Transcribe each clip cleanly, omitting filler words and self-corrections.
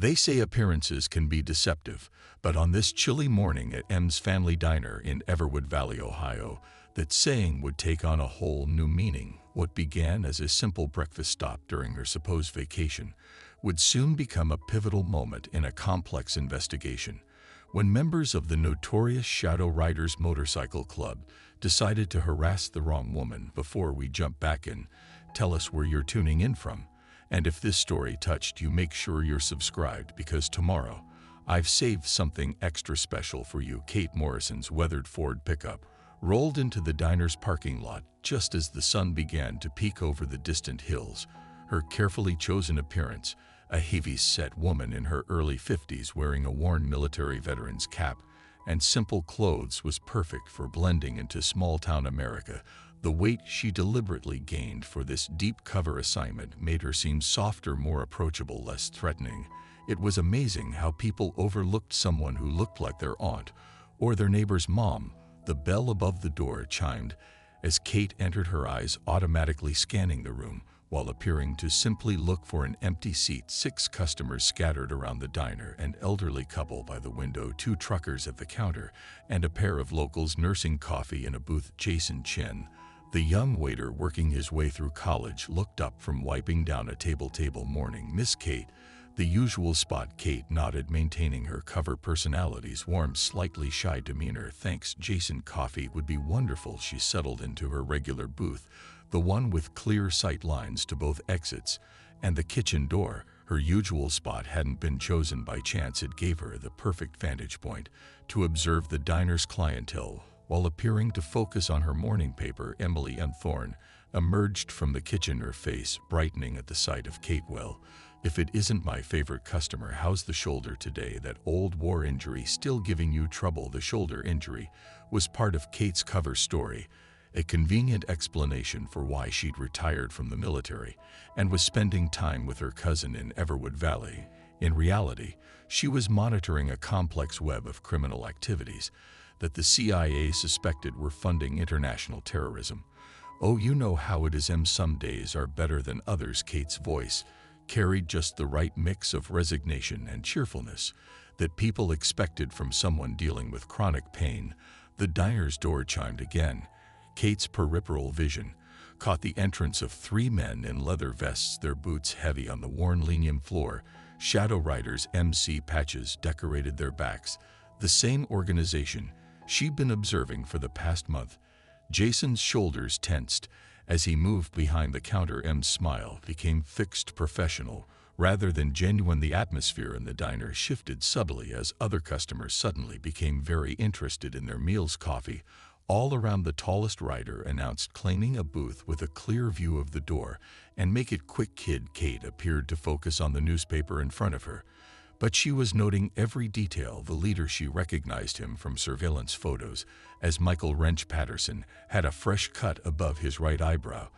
They say appearances can be deceptive, but on this chilly morning at M's Family Diner in Everwood Valley, Ohio, that saying would take on a whole new meaning. What began as a simple breakfast stop during her supposed vacation would soon become a pivotal moment in a complex investigation. When members of the notorious Shadow Riders Motorcycle Club decided to harass the wrong woman. Before we jump back in, tell us where you're tuning in from. And if this story touched you, make sure you're subscribed, because tomorrow I've saved something extra special for you. Kate Morrison's weathered Ford pickup rolled into the diner's parking lot just as the sun began to peek over the distant hills. Her carefully chosen appearance, a heavyset woman in her early 50s wearing a worn military veteran's cap and simple clothes, was perfect for blending into small-town America. The weight she deliberately gained for this deep cover assignment made her seem softer, more approachable, less threatening. It was amazing how people overlooked someone who looked like their aunt or their neighbor's mom. The bell above the door chimed as Kate entered, her eyes automatically scanning the room while appearing to simply look for an empty seat. 6 customers scattered around the diner, an elderly couple by the window, 2 truckers at the counter, and a pair of locals nursing coffee in a booth. Jason Chen, the young waiter working his way through college, looked up from wiping down a table. Morning, Miss Kate. The usual spot. Kate nodded, maintaining her cover personality's warm, slightly shy demeanor. Thanks, Jason. Coffee would be wonderful. She settled into her regular booth, the one with clear sight lines to both exits and the kitchen door. Her usual spot hadn't been chosen by chance. It gave her the perfect vantage point to observe the diner's clientele while appearing to focus on her morning paper. Emily M. Thorne emerged from the kitchen, her face brightening at the sight of Kate. Well, if it isn't my favorite customer. How's the shoulder today? That old war injury still giving you trouble? The shoulder injury was part of Kate's cover story, a convenient explanation for why she'd retired from the military and was spending time with her cousin in Everwood Valley. In reality, she was monitoring a complex web of criminal activities that the CIA suspected were funding international terrorism. Oh, you know how it is, some days are better than others. Kate's voice carried just the right mix of resignation and cheerfulness that people expected from someone dealing with chronic pain. The diner's door chimed again. Kate's peripheral vision caught the entrance of 3 men in leather vests, their boots heavy on the worn linoleum floor. Shadow Riders MC patches decorated their backs, the same organization she'd been observing for the past month. Jason's shoulders tensed as he moved behind the counter. M's smile became fixed, professional rather than genuine. The atmosphere in the diner shifted subtly as other customers suddenly became very interested in their meals. Coffee all around. The tallest rider announced, claiming a booth with a clear view of the door. And make it quick, kid. Kate appeared to focus on the newspaper in front of her, but she was noting every detail. The leader, she recognized him from surveillance photos as Michael Wrench Patterson, had a fresh cut above his right eyebrow.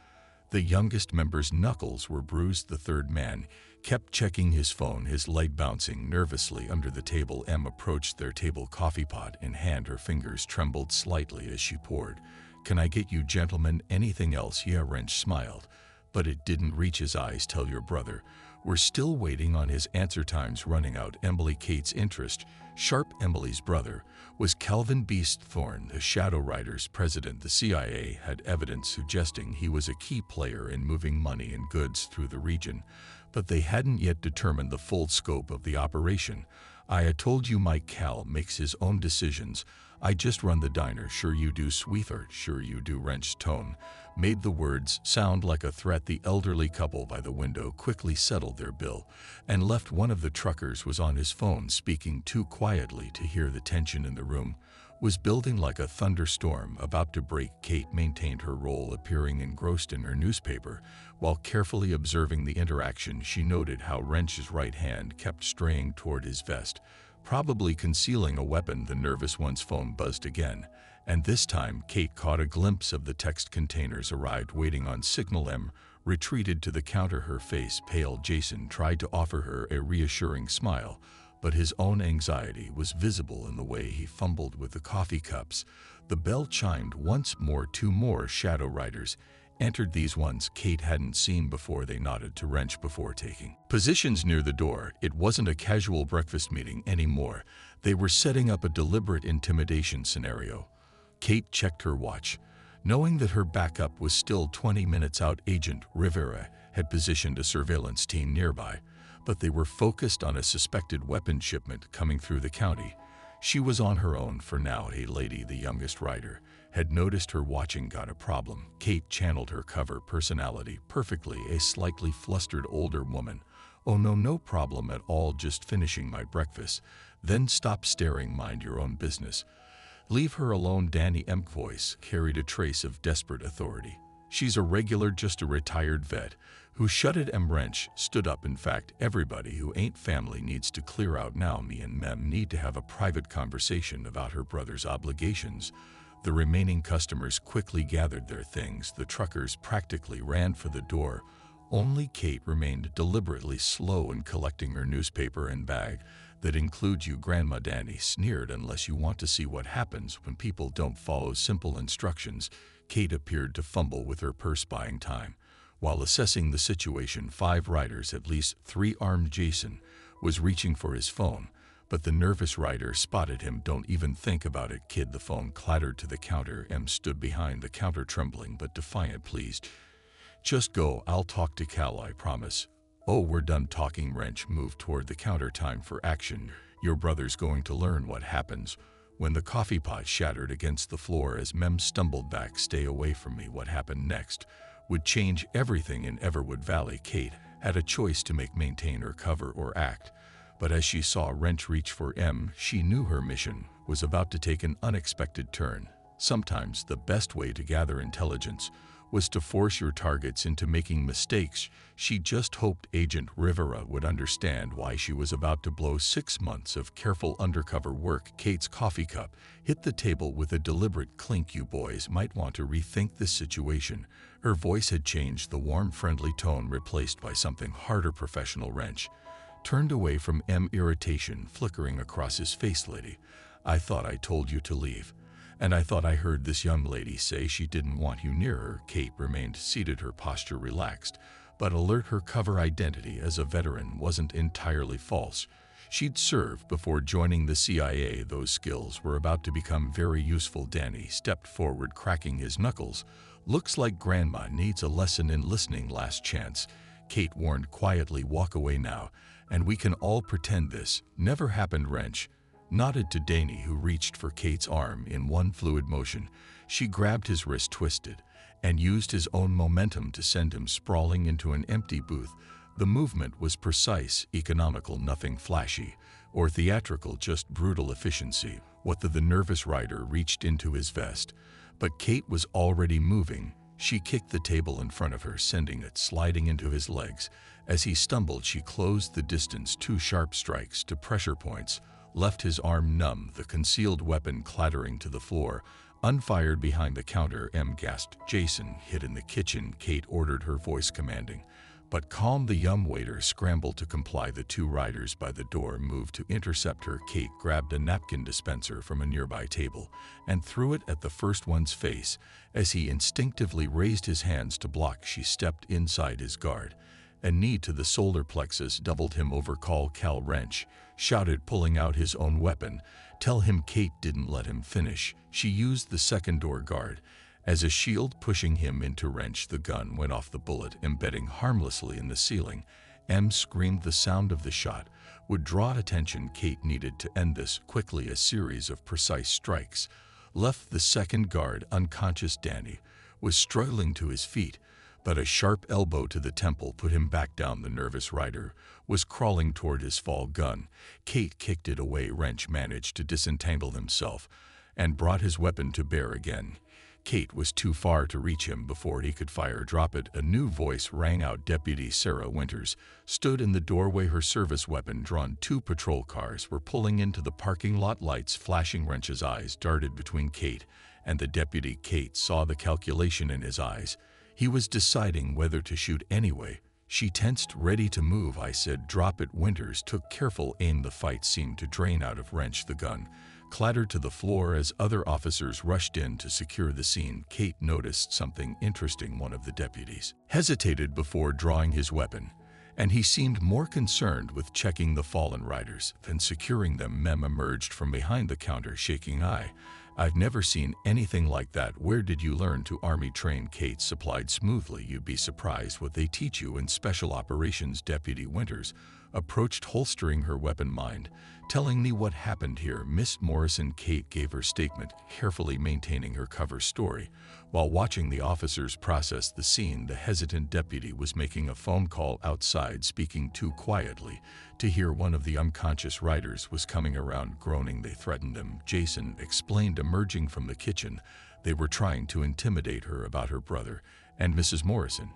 The youngest member's knuckles were bruised. The third man kept checking his phone, his light bouncing nervously under the table. M approached their table, coffee pot in hand. Her fingers trembled slightly as she poured. Can I get you gentlemen anything else? Yeah, Wrench smiled, but it didn't reach his eyes. Tell your brother we're still waiting on his answer, time's running out. Emily, Kate's interest sharp. Emily's brother was Calvin Beast Thorne, the Shadow Riders president. The CIA had evidence suggesting he was a key player in moving money and goods through the region, but they hadn't yet determined the full scope of the operation. I told you Mike Cal makes his own decisions. I just run the diner. Sure you do, sweetheart. Sure you do. Wrench's tone made the words sound like a threat. The elderly couple by the window quickly settled their bill and left. One of the truckers was on his phone, speaking too quietly to hear. The tension in the room was building like a thunderstorm about to break. Kate maintained her role, appearing engrossed in her newspaper while carefully observing the interaction. She noted how Wrench's right hand kept straying toward his vest, probably concealing a weapon. The nervous one's phone buzzed again, and this time Kate caught a glimpse of the text containers arrived, waiting on signal. M retreated to the counter, her face pale. Jason tried to offer her a reassuring smile, but his own anxiety was visible in the way he fumbled with the coffee cups. The bell chimed once more. 2 more Shadow Riders entered. These ones Kate hadn't seen before. They nodded to Wrench before taking positions near the door. It wasn't a casual breakfast meeting anymore. They were setting up a deliberate intimidation scenario. Kate checked her watch. Knowing that her backup was still 20 minutes out, Agent Rivera had positioned a surveillance team nearby, but they were focused on a suspected weapons shipment coming through the county. She was on her own for now. A lady, the youngest rider, had noticed her watching. Got a problem. Kate channeled her cover personality perfectly. A slightly flustered older woman. Oh no, no problem at all, just finishing my breakfast. Then stop staring, mind your own business. Leave her alone. Danny M's voice carried a trace of desperate authority. She's a regular, just a retired vet. Who shutted? Wrench stood up. In fact, everybody who ain't family needs to clear out now. Me and Mem need to have a private conversation about her brother's obligations. The remaining customers quickly gathered their things. The truckers practically ran for the door. Only Kate remained deliberately slow in collecting her newspaper and bag. That includes you, Grandma, Danny sneered, unless you want to see what happens when people don't follow simple instructions. Kate appeared to fumble with her purse, buying time. While assessing the situation, 5 riders, at least 3 armed. Jason was reaching for his phone, but the nervous rider spotted him. Don't even think about it, kid. The phone clattered to the counter. M stood behind the counter, trembling but defiant. Please, just go. I'll talk to Cal, I promise. Oh, we're done talking. Wrench moved toward the counter. Time for action. Your brother's going to learn what happens when the coffee pot shattered against the floor as Mem stumbled back. Stay away from me. What happened next would change everything in Everwood Valley. Kate had a choice to make: maintain her cover or act. But as she saw Wrench reach for M, she knew her mission was about to take an unexpected turn. Sometimes the best way to gather intelligence was to force your targets into making mistakes. She just hoped Agent Rivera would understand why she was about to blow 6 months of careful undercover work. Kate's coffee cup hit the table with a deliberate clink. You boys might want to rethink this situation. Her voice had changed, the warm, friendly tone replaced by something harder. Professional. Wrench turned away from M, irritation flickering across his face. Lady, I thought I told you to leave. And I thought I heard this young lady say she didn't want you near her. Kate remained seated, her posture relaxed, but alert. Her cover identity as a veteran wasn't entirely false. She'd served before joining the CIA. Those skills were about to become very useful. Danny stepped forward, cracking his knuckles. Looks like Grandma needs a lesson in listening. Last chance, Kate warned quietly. Walk away now, and we can all pretend this never happened. Wrench nodded to Danny, who reached for Kate's arm in one fluid motion. She grabbed his wrist, twisted, and used his own momentum to send him sprawling into an empty booth. The movement was precise, economical, nothing flashy or theatrical, just brutal efficiency. The nervous rider reached into his vest, but Kate was already moving. She kicked the table in front of her, sending it sliding into his legs. As he stumbled, she closed the distance. 2 sharp strikes to pressure points left his arm numb, the concealed weapon clattering to the floor. Unfired behind the counter, M gasped. Jason hid in the kitchen, Kate ordered, her voice commanding but calm. The young waiter scrambled to comply. The 2 riders by the door moved to intercept her. Kate grabbed a napkin dispenser from a nearby table and threw it at the first one's face. As he instinctively raised his hands to block, she stepped inside his guard. A knee to the solar plexus doubled him over. Call Cal. Wrench shouted, pulling out his own weapon. Tell him. Kate didn't let him finish. She used the second door guard as a shield, pushing him into Wrench. The gun went off, the bullet embedding harmlessly in the ceiling. M screamed. The sound of the shot would draw attention. Kate needed to end this quickly. A series of precise strikes left the second guard unconscious. Danny was struggling to his feet, but a sharp elbow to the temple put him back down. The nervous rider was crawling toward his fall gun. Kate kicked it away. Wrench managed to disentangle himself and brought his weapon to bear again. Kate was too far to reach him before he could fire. Drop it. A new voice rang out. Deputy Sarah Winters stood in the doorway, her service weapon drawn. 2 patrol cars were pulling into the parking lot, lights flashing. Wrench's eyes darted between Kate and the deputy. Kate saw the calculation in his eyes. He was deciding whether to shoot anyway. She tensed, ready to move. I said, drop it. Winters took careful aim. The fight seemed to drain out of Wrench. The gun clattered to the floor as other officers rushed in to secure the scene. Kate noticed something interesting. One of the deputies hesitated before drawing his weapon, and he seemed more concerned with checking the fallen riders than securing them. Mem emerged from behind the counter, shaking. I've never seen anything like that. Where did you learn to army train? Kate supplied smoothly. You'd be surprised what they teach you in special operations. Deputy Winters approached, holstering her weapon. Mind telling me what happened here, Miss Morrison? Kate gave her statement, carefully maintaining her cover story. While watching the officers process the scene, the hesitant deputy was making a phone call outside, speaking too quietly to hear. One of the unconscious riders was coming around, groaning. They threatened him, Jason explained, emerging from the kitchen. They were trying to intimidate her about her brother and Mrs. Morrison.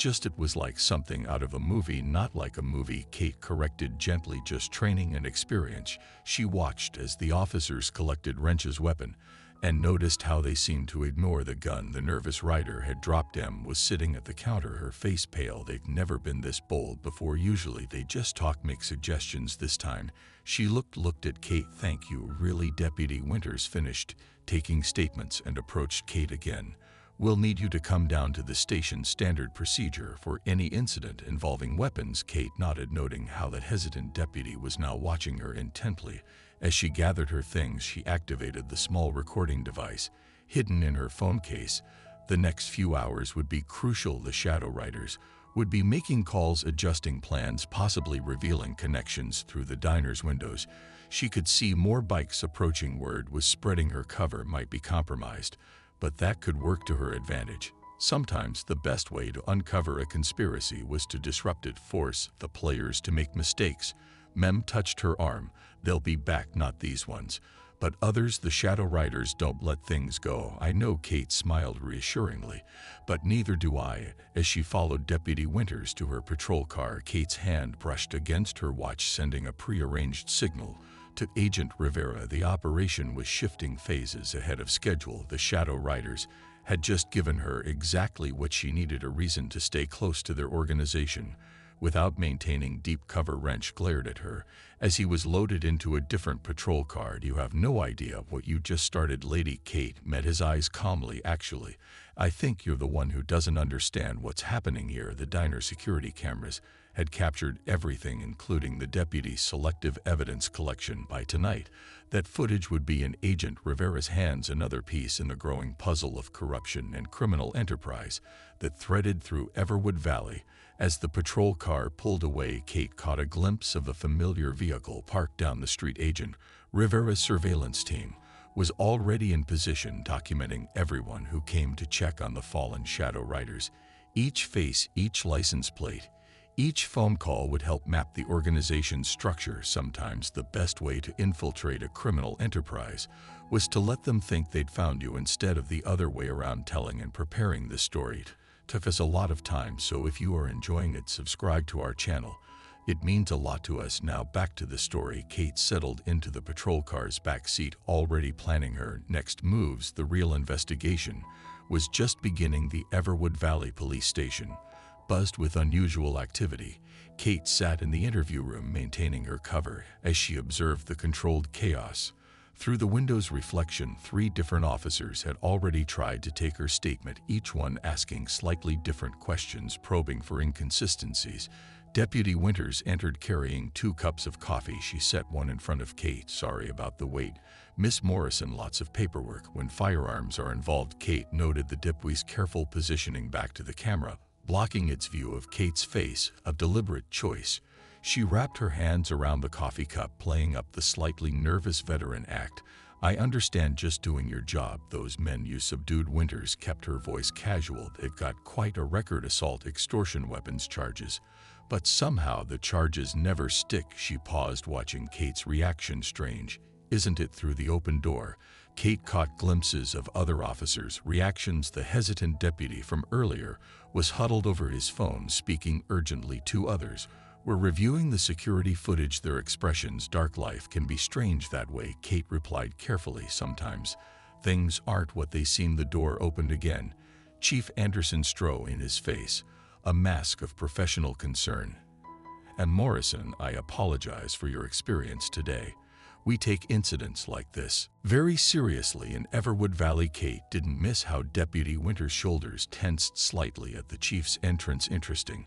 It was like something out of a movie. Not like a movie, Kate corrected gently, just training and experience. She watched as the officers collected Wrench's weapon and noticed how they seemed to ignore the gun the nervous rider had dropped. Em was sitting at the counter, her face pale. They've never been this bold before. Usually they just talk, make suggestions. This time she looked at Kate. Thank you, really. Deputy Winters finished taking statements and approached Kate again. We'll need you to come down to the station. Standard procedure for any incident involving weapons. Kate nodded, noting how that hesitant deputy was now watching her intently. As she gathered her things, she activated the small recording device hidden in her phone case. The next few hours would be crucial. The Shadow Riders would be making calls, adjusting plans, possibly revealing connections through the diner's windows. She could see more bikes approaching. Word was spreading her cover might be compromised, but that could work to her advantage. Sometimes the best way to uncover a conspiracy was to disrupt it, force the players to make mistakes. Mem touched her arm. They'll be back, not these ones, but others. The Shadow Riders don't let things go. I know, Kate smiled reassuringly, but neither do I. As she followed Deputy Winters to her patrol car, Kate's hand brushed against her watch, sending a prearranged signal to Agent Rivera. The operation was shifting phases ahead of schedule. The Shadow Riders had just given her exactly what she needed, a reason to stay close to their organization without maintaining deep cover. Wrench glared at her as he was loaded into a different patrol car. You have no idea what you just started. Lady Kate met his eyes calmly. Actually, I think you're the one who doesn't understand what's happening here. The diner security cameras had captured everything, including the deputy's selective evidence collection. By tonight, that footage would be in Agent Rivera's hands, another piece in the growing puzzle of corruption and criminal enterprise that threaded through Everwood Valley. As the patrol car pulled away, Kate caught a glimpse of a familiar vehicle parked down the street. Agent Rivera's surveillance team was already in position, documenting everyone who came to check on the fallen Shadow Riders. Each face, each license plate, each phone call would help map the organization's structure. Sometimes the best way to infiltrate a criminal enterprise was to let them think they'd found you instead of the other way around. Telling and preparing this story took us a lot of time, so if you are enjoying it, subscribe to our channel. It means a lot to us. Now back to the story. Kate settled into the patrol car's back seat, already planning her next moves. The real investigation was just beginning. The Everwood Valley police station buzzed with unusual activity. Kate sat in the interview room, maintaining her cover as she observed the controlled chaos. Through the window's reflection, 3 different officers had already tried to take her statement, each one asking slightly different questions, probing for inconsistencies. Deputy Winters entered carrying 2 cups of coffee. She set one in front of Kate. Sorry about the wait, Miss Morrison. Lots of paperwork when firearms are involved. Kate noted the deputy's careful positioning back to the camera, blocking its view of Kate's face, a deliberate choice. She wrapped her hands around the coffee cup, playing up the slightly nervous veteran act. I understand, just doing your job. Those men you subdued. Winters kept her voice casual. They've got quite a record: assault, extortion, weapons charges. But somehow the charges never stick. She paused, watching Kate's reaction. Strange, isn't it? Through the open door, Kate caught glimpses of other officers' reactions. The hesitant deputy from earlier was huddled over his phone, speaking urgently to others. We're reviewing the security footage. Their expressions. Dark life can be strange that way, Kate replied carefully. Sometimes things aren't what they seem. The door opened again. Chief Anderson strode in his face, a mask of professional concern. And Morrison, I apologize for your experience today. We take incidents like this very seriously. In Everwood Valley, Kate didn't miss how Deputy Winter's shoulders tensed slightly at the chief's entrance. Interesting.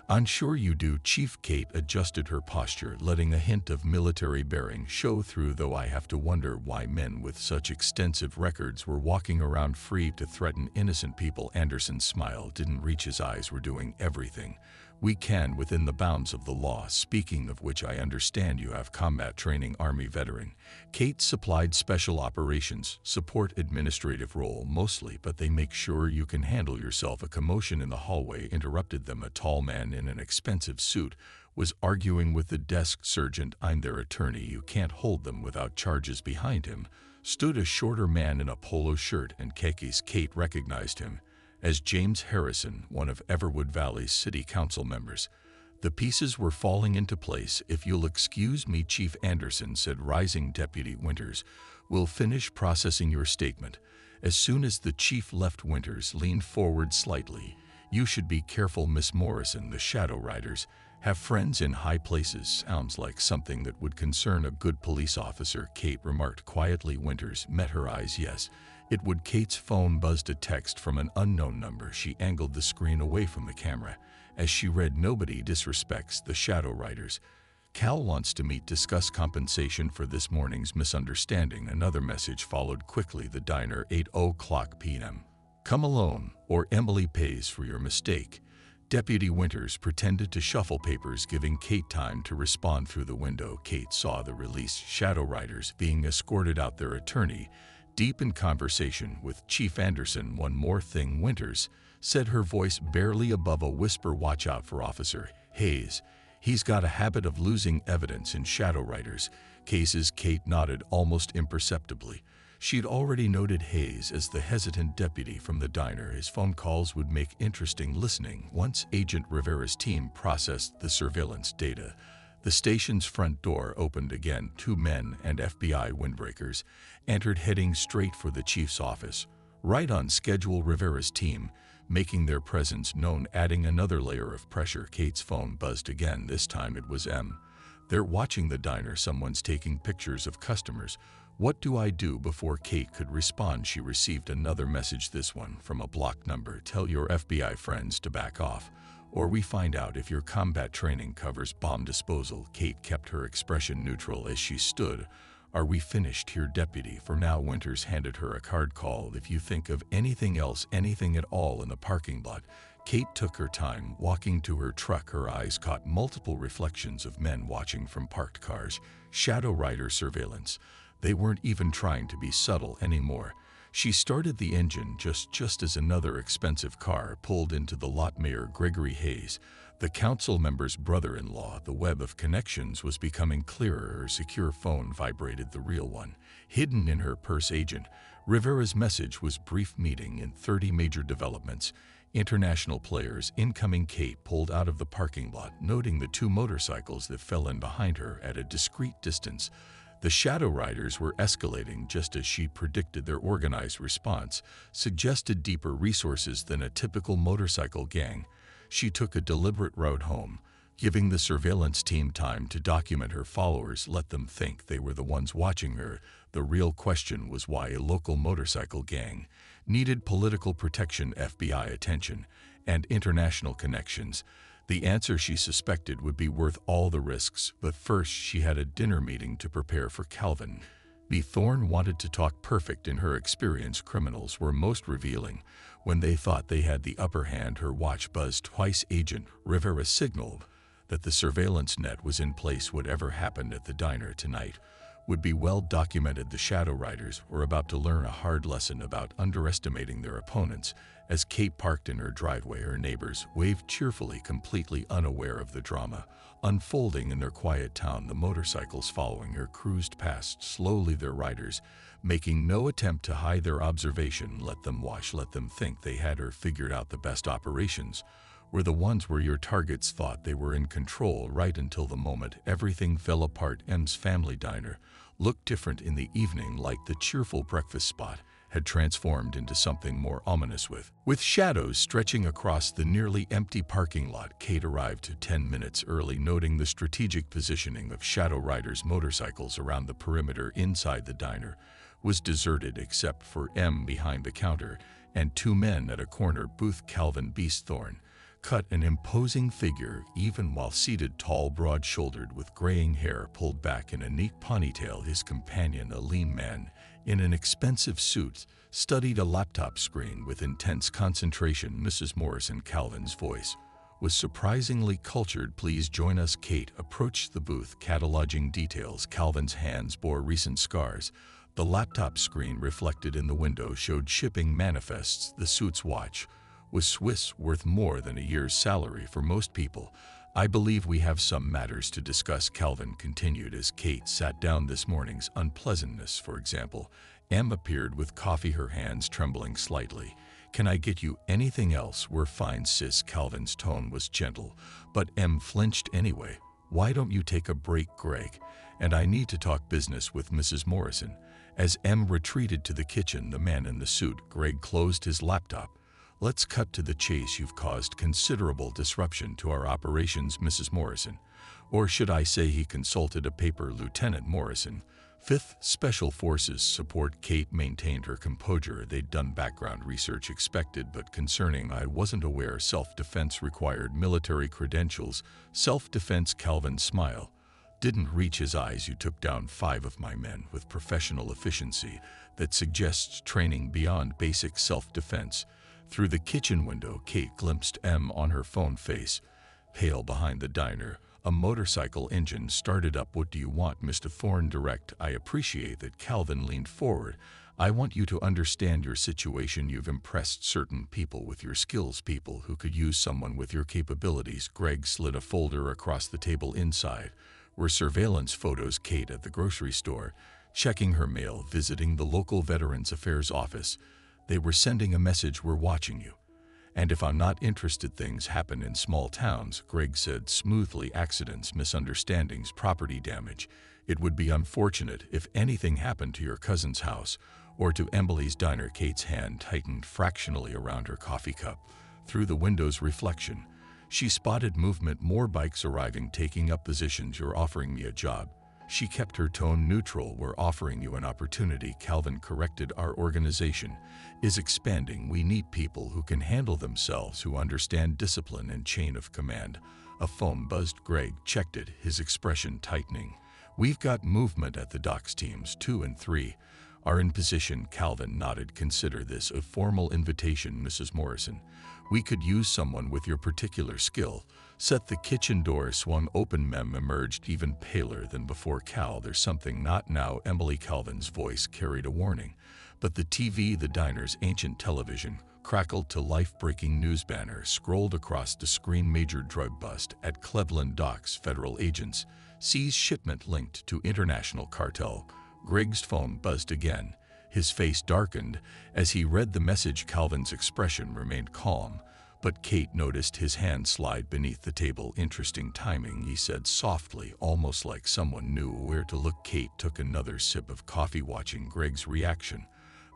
I'm sure you do, Chief. Kate adjusted her posture, letting a hint of military bearing show through, though I have to wonder why men with such extensive records were walking around free to threaten innocent people. Anderson's smile didn't reach his eyes. We're doing everything we can within the bounds of the law. Speaking of which, I understand you have combat training. Army veteran. Kate supplied special operations support administrative role mostly, but they make sure you can handle yourself. A commotion in the hallway interrupted them. A tall man in an expensive suit was arguing with the desk sergeant. I'm their attorney. You can't hold them without charges. Behind him stood a shorter man in a polo shirt and khakis. Kate recognized him as James Harrison, one of Everwood Valley's city council members. The pieces were falling into place. If you'll excuse me, Chief Anderson said, rising. Deputy Winters will finish processing your statement. As soon as the chief left, Winters leaned forward slightly. You should be careful, Miss Morrison. The Shadow Riders have friends in high places. Sounds like something that would concern a good police officer, Kate remarked quietly. Winters met her eyes. Yes, it would. Kate's phone buzzed. A text from an unknown number. She angled the screen away from the camera as she read, nobody disrespects the Shadow Riders. Cal wants to meet, discuss compensation for this morning's misunderstanding. Another message followed quickly. The diner, 8:00 p.m. Come alone, or Emily pays for your mistake. Deputy Winters pretended to shuffle papers, giving Kate time to respond. Through the window, Kate saw the released Shadow Riders being escorted out. Their attorney deep in conversation with Chief Anderson. One more thing, Winters said, her voice barely above a whisper. Watch out for Officer Hayes. He's got a habit of losing evidence in Shadow Riders cases. Kate nodded almost imperceptibly. She'd already noted Hayes as the hesitant deputy from the diner. His phone calls would make interesting listening. Once Agent Rivera's team processed the surveillance data, the station's front door opened again. Two men and FBI windbreakers entered, heading straight for the chief's office. Right on schedule, Rivera's team making their presence known, adding another layer of pressure. Kate's phone buzzed again. This time it was M. They're watching the diner. Someone's taking pictures of customers. What do I do? Before Kate could respond, she received another message, this one from a blocked number. Tell your FBI friends to back off, or we find out if your combat training covers bomb disposal. Kate kept her expression neutral as she stood. Are we finished here, deputy? For now. Winters handed her a card. Call if you think of anything else, anything at all. In the parking lot, Kate took her time walking to her truck. Her eyes caught multiple reflections of men watching from parked cars. Shadow Rider surveillance. They weren't even trying to be subtle anymore. She started the engine just as another expensive car pulled into the lot. Mayor Gregory Hayes, the council member's brother-in-law. The web of connections was becoming clearer. Her secure phone vibrated, the real one, hidden in her purse. Agent Rivera's message was brief. Meeting in 30 major developments. International players incoming. Kate pulled out of the parking lot, noting the two motorcycles that fell in behind her at a discreet distance. The Shadow Riders were escalating, just as she predicted. Their organized response suggested deeper resources than a typical motorcycle gang. She took a deliberate route home, giving the surveillance team time to document her followers, let them think they were the ones watching her. The real question was why a local motorcycle gang needed political protection, FBI attention, and international connections. The answer, she suspected, would be worth all the risks. But first, she had a dinner meeting to prepare for. Calvin B. Thorne wanted to talk. Perfect. In her experience, criminals were most revealing when they thought they had the upper hand. Her watch buzzed twice. Agent Rivera signaled that the surveillance net was in place. Whatever happened at the diner tonight would be well documented. The Shadow Riders were about to learn a hard lesson about underestimating their opponents. As Kate parked in her driveway, her neighbors waved cheerfully, completely unaware of the drama unfolding in their quiet town. The motorcycles following her cruised past slowly, their riders making no attempt to hide their observation. Let them watch, let them think they had her figured out. The best operations were the ones where your targets thought they were in control, right until the moment everything fell apart. M's family diner looked different in the evening, like the cheerful breakfast spot had transformed into something more ominous. With shadows stretching across the nearly empty parking lot, Kate arrived 10 minutes early, noting the strategic positioning of Shadow Riders' motorcycles around the perimeter. Inside, the diner was deserted except for M behind the counter and two men at a corner booth. Calvin Beesthorn cut an imposing figure, even while seated, tall, broad-shouldered, with graying hair pulled back in a neat ponytail. His companion, a lean man in an expensive suit, studied a laptop screen with intense concentration. Mrs. Morrison, Calvin's voice was surprisingly cultured. Please join us. Kate approached the booth, cataloging details. Calvin's hands bore recent scars. The laptop screen reflected in the window showed shipping manifests. The suit's watch was Swiss, worth more than a year's salary for most people. I believe we have some matters to discuss, Calvin continued as Kate sat down. This morning's unpleasantness, for example. M appeared with coffee, her hands trembling slightly. Can I get you anything else? We're fine, sis. Calvin's tone was gentle, but M flinched anyway. Why don't you take a break, Greg? And I need to talk business with Mrs. Morrison. As M retreated to the kitchen, the man in the suit, Greg, closed his laptop. Let's cut to the chase. You've caused considerable disruption to our operations, Mrs. Morrison. Or should I say, he consulted a paper. Lieutenant Morrison, 5th Special Forces Support. Kate maintained her composure. They'd done background research, expected but concerning. I wasn't aware self-defense required military credentials. Self-defense? Calvin's smile didn't reach his eyes. You took down 5 of my men with professional efficiency that suggests training beyond basic self-defense. Through the kitchen window, Kate glimpsed M on her phone, face pale. Behind the diner, a motorcycle engine started up. What do you want, Mr. Thorne? Direct. I appreciate that. Calvin leaned forward. I want you to understand your situation. You've impressed certain people with your skills, people who could use someone with your capabilities. Greg slid a folder across the table. Inside were surveillance photos. Kate at the grocery store, checking her mail, visiting the local Veterans Affairs office. They were sending a message: we're watching you. And if I'm not interested, things happen in small towns, Greg said smoothly. Accidents, misunderstandings, property damage. It would be unfortunate if anything happened to your cousin's house or to Emily's diner. Kate's hand tightened fractionally around her coffee cup. Through the window's reflection, she spotted movement. More bikes arriving, taking up positions. You're offering me a job. She kept her tone neutral. We're offering you an opportunity, Calvin corrected. Our organization is expanding. We need people who can handle themselves, who understand discipline and chain of command. A phone buzzed. Greg checked it, his expression tightening. We've got movement at the docks. Teams 2 and 3 are in position. Calvin nodded. Consider this a formal invitation, Mrs. Morrison. We could use someone with your particular skill. Set. The kitchen door swung open. Mem emerged, even paler than before. Cal, there's something. Not now, Emily. Calvin's voice carried a warning. But the TV, the diner's ancient television, crackled to life. Breaking news banner scrolled across the screen. Major drug bust at Cleveland docks. Federal agents seize shipment linked to international cartel. Greg's phone buzzed again. His face darkened as he read the message. Calvin's expression remained calm, but Kate noticed his hand slide beneath the table. Interesting timing, he said softly, almost like someone knew where to look. Kate took another sip of coffee, watching Greg's reaction.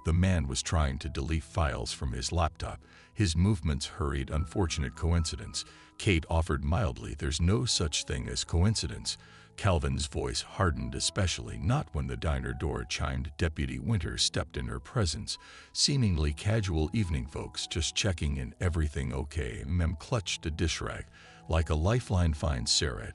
The man was trying to delete files from his laptop, his movements hurried. Unfortunate coincidence, Kate offered mildly. There's no such thing as coincidence. Calvin's voice hardened, especially not when the diner door chimed. Deputy Winter stepped in her presence, seemingly casual. Evening, folks, just checking in. Everything okay? Mem clutched a dish rag like a lifeline. Fine, Sarah.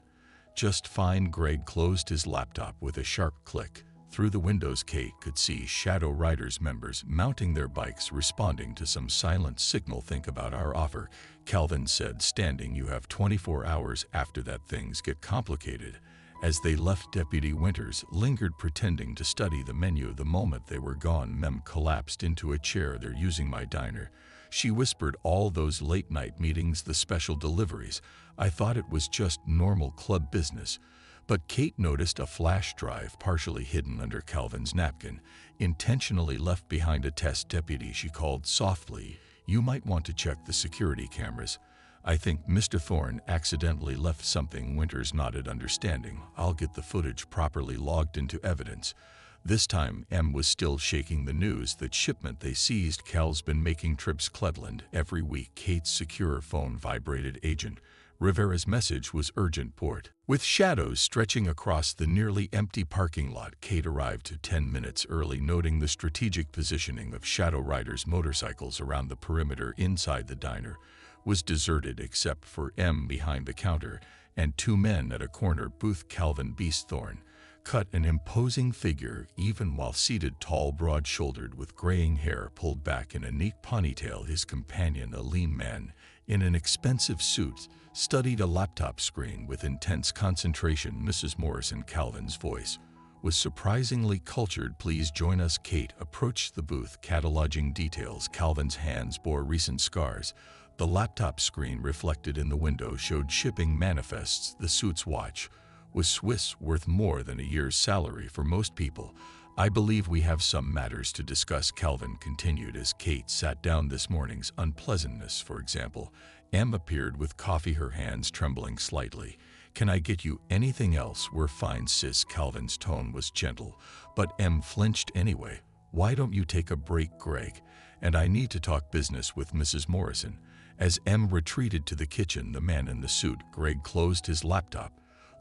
Just fine. Greg closed his laptop with a sharp click. Through the windows, Kate could see Shadow Riders members mounting their bikes, responding to some silent signal. Think about our offer, Calvin said, standing. You have 24 hours. After that, things get complicated. As they left, Deputy Winters lingered, pretending to study the menu. The moment they were gone, Mem collapsed into a chair. They're using my diner, she whispered. All those late-night meetings, the special deliveries. I thought it was just normal club business. But Kate noticed a flash drive partially hidden under Calvin's napkin, intentionally left behind. A test, deputy, she called softly. You might want to check the security cameras. I think Mr. Thorne accidentally left something. Winters nodded, understanding. I'll get the footage properly logged into evidence. This time, M was still shaking the news that shipment they seized. Cal's been making trips Cleveland every week. Kate's secure phone vibrated. Agent Rivera's message was urgent. Port. With shadows stretching across the nearly empty parking lot, Kate arrived 10 minutes early, noting the strategic positioning of Shadow Riders' motorcycles around the perimeter. Inside, the diner was deserted except for M behind the counter and two men at a corner booth. Calvin Beesthorn cut an imposing figure even while seated, tall, broad-shouldered, with graying hair pulled back in a neat ponytail. His companion, a lean man in an expensive suit, studied a laptop screen with intense concentration. Mrs. Morrison, Calvin's voice was surprisingly cultured. Please join us. Kate approached the booth, cataloging details. Calvin's hands bore recent scars. The laptop screen reflected in the window showed shipping manifests. The suit's watch was Swiss, worth more than a year's salary for most people. I believe we have some matters to discuss, Calvin continued as Kate sat down. This morning's unpleasantness, for example. M appeared with coffee, her hands trembling slightly. Can I get you anything else? We're fine, sis. Calvin's tone was gentle, but M flinched anyway. Why don't you take a break, Greg? And I need to talk business with Mrs. Morrison. As M retreated to the kitchen, the man in the suit, Greg, closed his laptop.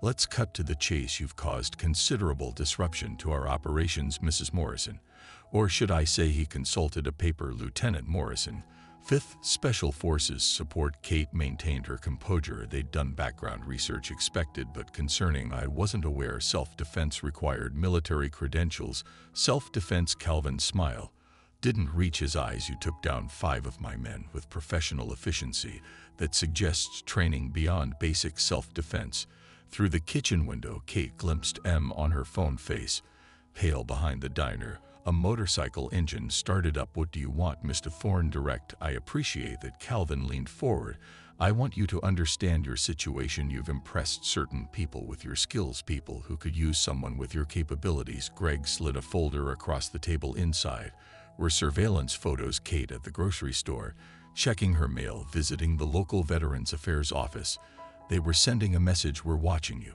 Let's cut to the chase. You've caused considerable disruption to our operations, Mrs. Morrison. Or should I say, he consulted a paper. Lieutenant Morrison, 5th Special Forces Support. Kate maintained her composure. They'd done background research, expected but concerning. I wasn't aware self-defense required military credentials. Self-defense? Calvin's smile didn't reach his eyes. You took down 5 of my men with professional efficiency that suggests training beyond basic self-defense. Through the kitchen window, Kate glimpsed M on her phone, face pale. Behind the diner, a motorcycle engine started up. What do you want, Mr. Thorne? Direct. I appreciate that. Calvin leaned forward. I want you to understand your situation. You've impressed certain people with your skills, people who could use someone with your capabilities. Greg slid a folder across the table. Inside were surveillance photos. Kate at the grocery store, checking her mail, visiting the local Veterans Affairs office. They were sending a message: we're watching you.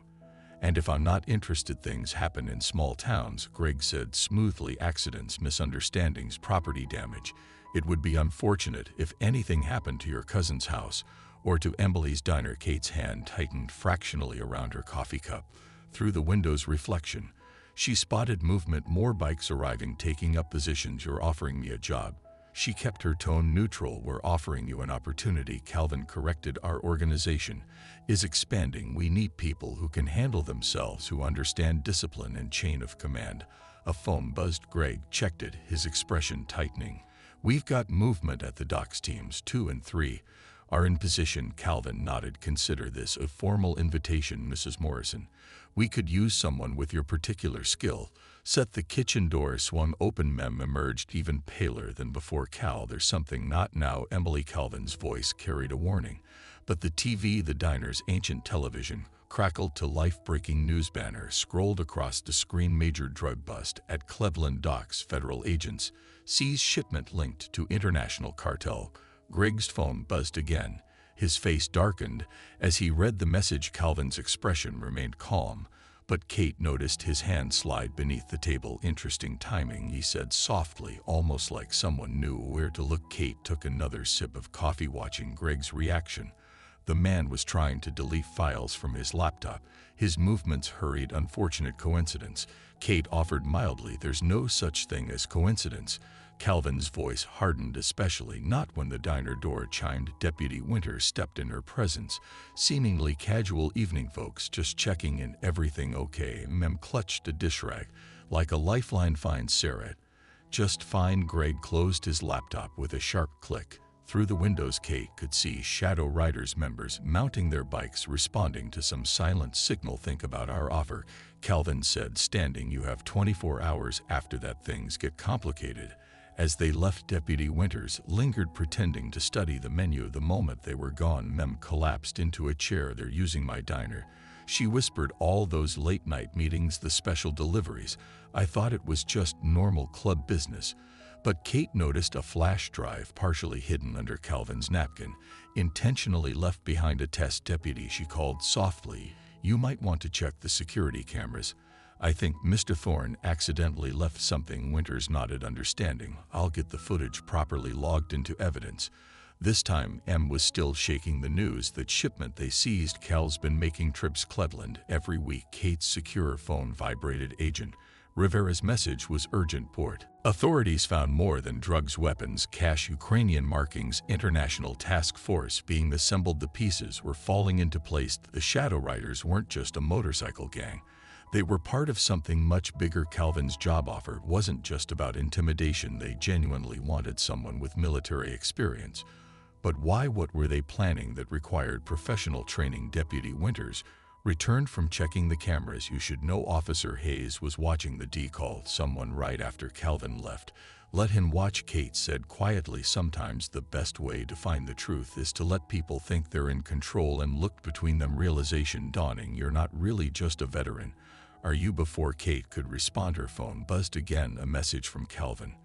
And if I'm not interested, things happen in small towns, Greg said smoothly. Accidents, misunderstandings, property damage. It would be unfortunate if anything happened to your cousin's house or to Emily's diner. Kate's hand tightened fractionally around her coffee cup. Through the window's reflection, she spotted movement. More bikes arriving, taking up positions. You're offering me a job. She kept her tone neutral. We're offering you an opportunity, Calvin corrected. Our organization is expanding. We need people who can handle themselves, who understand discipline and chain of command. A phone buzzed. Greg checked it, his expression tightening. We've got movement at the docks. Teams 2 and 3 are in position. Calvin nodded. Consider this a formal invitation, Mrs. Morrison. We could use someone with your particular skill. Set. The kitchen door swung open. Mem emerged, even paler than before. Cal, there's something. Not now, Emily. Calvin's voice carried a warning. But the TV, the diner's ancient television, crackled to life. Breaking news banner scrolled across the screen. Major drug bust at Cleveland docks. Federal agents seize shipment linked to international cartel. Greg's phone buzzed again. His face darkened as he read the message. Calvin's expression remained calm, but Kate noticed his hand slide beneath the table. Interesting timing, he said softly, almost like someone knew where to look. Kate took another sip of coffee, watching Greg's reaction. The man was trying to delete files from his laptop, his movements hurried. Unfortunate coincidence, Kate offered mildly. There's no such thing as coincidence. Calvin's voice hardened, especially not when the diner door chimed. Deputy Winter stepped in her presence, seemingly casual. Evening, folks, just checking in. Everything okay? Mem clutched a dish rag like a lifeline. Fine, Sarah. Just fine. Greg closed his laptop with a sharp click. Through the windows, Kate could see Shadow Riders members mounting their bikes, responding to some silent signal. Think about our offer, Calvin said, standing. You have 24 hours. After that, things get complicated. As they left, Deputy Winters lingered, pretending to study the menu. The moment they were gone, Mem collapsed into a chair. They're using my diner, she whispered. All those late-night meetings, the special deliveries. I thought it was just normal club business. But Kate noticed a flash drive partially hidden under Calvin's napkin, intentionally left behind. A test. Deputy, she called softly. You might want to check the security cameras. "I think Mr. Thorne accidentally left something." Winters nodded, understanding. "I'll get the footage properly logged into evidence." This time, M was still shaking the news that shipment they seized. "Cal's been making trips Cleveland every week." Kate's secure phone vibrated. "Agent Rivera's message was urgent port. Authorities found more than drugs, weapons, cash, Ukrainian markings. International task force being assembled." The pieces were falling into place. The Shadow Riders weren't just a motorcycle gang. They were part of something much bigger. Calvin's job offer wasn't just about intimidation. They genuinely wanted someone with military experience. But why? What were they planning that required professional training? Deputy Winters returned from checking the cameras. "You should know Officer Hayes was watching the decal someone right after Calvin left." "Let him watch," Kate said quietly. "Sometimes the best way to find the truth is to let people think they're in control." And looked between them, realization dawning. "You're not really just a veteran, are you?" Before Kate could respond, her phone buzzed again, a message from Calvin.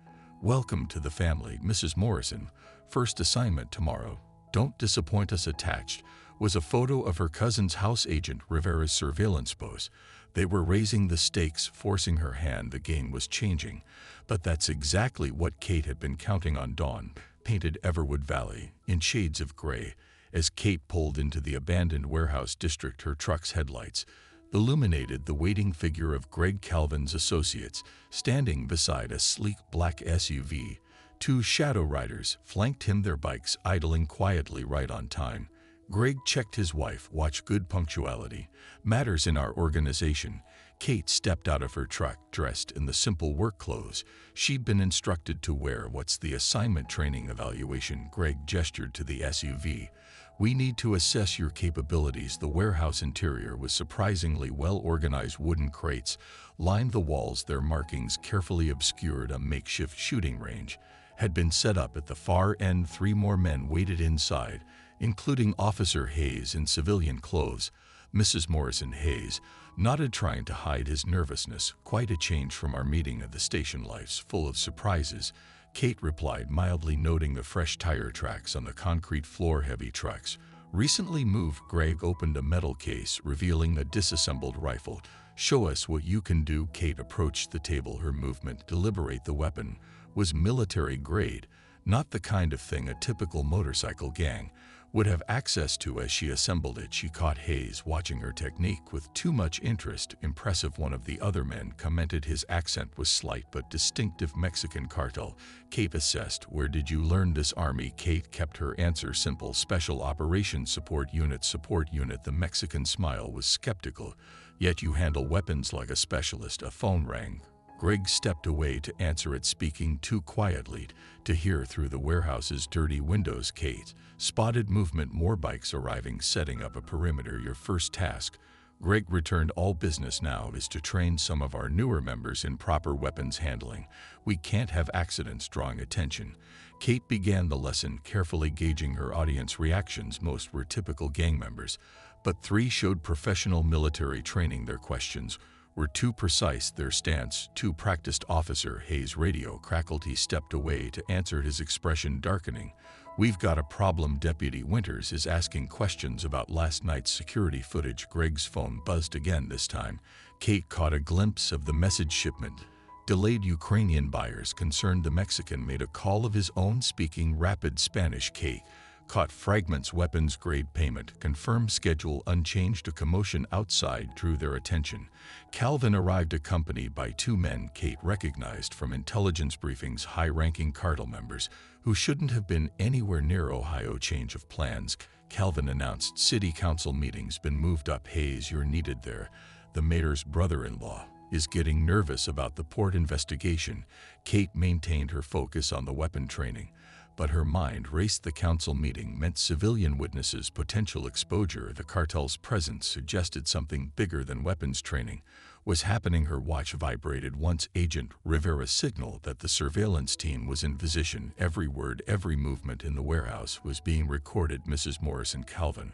"Welcome to the family, Mrs. Morrison. First assignment tomorrow. Don't disappoint us." Attached was a photo of her cousin's house. Agent Rivera's surveillance post. They were raising the stakes, forcing her hand. The game was changing. But that's exactly what Kate had been counting on. Dawn painted Everwood Valley in shades of gray as Kate pulled into the abandoned warehouse district. Her truck's headlights illuminated the waiting figure of Greg, Calvin's associates, standing beside a sleek black SUV. Two Shadow Riders flanked him, their bikes idling quietly right on time. Greg checked his wife. "Watch, good punctuality matters in our organization." Kate stepped out of her truck, dressed in the simple work clothes she'd been instructed to wear. "What's the assignment?" "Training evaluation." Greg gestured to the SUV. "We need to assess your capabilities." The warehouse interior was surprisingly well organized. Wooden crates lined the walls, their markings carefully obscured. A makeshift shooting range had been set up at the far end. 3 more men waited inside, including Officer Hayes in civilian clothes. Mrs. Morrison. Hayes nodded, trying to hide his nervousness. "Quite a change from our meeting at the station. Life's full of surprises." Kate replied mildly, noting the fresh tire tracks on the concrete floor. "Heavy trucks recently moved." Greg opened a metal case, revealing a disassembled rifle. "Show us what you can do." Kate approached the table, her movement deliberate. The weapon was military grade, not the kind of thing a typical motorcycle gang would have access to. As she assembled it, she caught Hayes watching her technique with too much interest. "Impressive," one of the other men commented. His accent was slight but distinctive. "Mexican cartel." Kate assessed. "Where did you learn this?" "Army." Kate kept her answer simple. "Special Operations Support Unit." "Support unit?" The Mexican smile was skeptical. "Yet you handle weapons like a specialist." A phone rang. Greg stepped away to answer it, speaking too quietly to hear through the warehouse's dirty windows. Kate spotted movement. "More bikes arriving, setting up a perimeter." "Your first task," Greg returned, "all business now is to train some of our newer members in proper weapons handling. We can't have accidents drawing attention." Kate began the lesson, carefully gauging her audience reactions. Most were typical gang members, but 3 showed professional military training. Their questions were too precise, their stance too practiced. Officer Hayes' radio crackled. He stepped away to answer, his expression darkening. "We've got a problem. Deputy Winters is asking questions about last night's security footage." Greg's phone buzzed again. This time, Kate caught a glimpse of the message. "Shipment delayed, Ukrainian buyers concerned." The Mexican made a call of his own, speaking rapid Spanish. Kate caught fragments. "Weapons grade payment confirmed, schedule unchanged." A commotion outside drew their attention. Calvin arrived, accompanied by 2 men Kate recognized from intelligence briefings, high-ranking cartel members who shouldn't have been anywhere near Ohio. "Change of plans," Calvin announced. "City council meeting's been moved up." "Hayes, you're needed there. The mayor's brother-in-law is getting nervous about the port investigation." Kate maintained her focus on the weapon training, but her mind raced. The council meeting meant civilian witnesses, potential exposure. The cartel's presence suggested something bigger than weapons training was happening. Her watch vibrated once Agent Rivera signaled that the surveillance team was in position. Every word, every movement in the warehouse was being recorded. "Mrs. Morrison." Calvin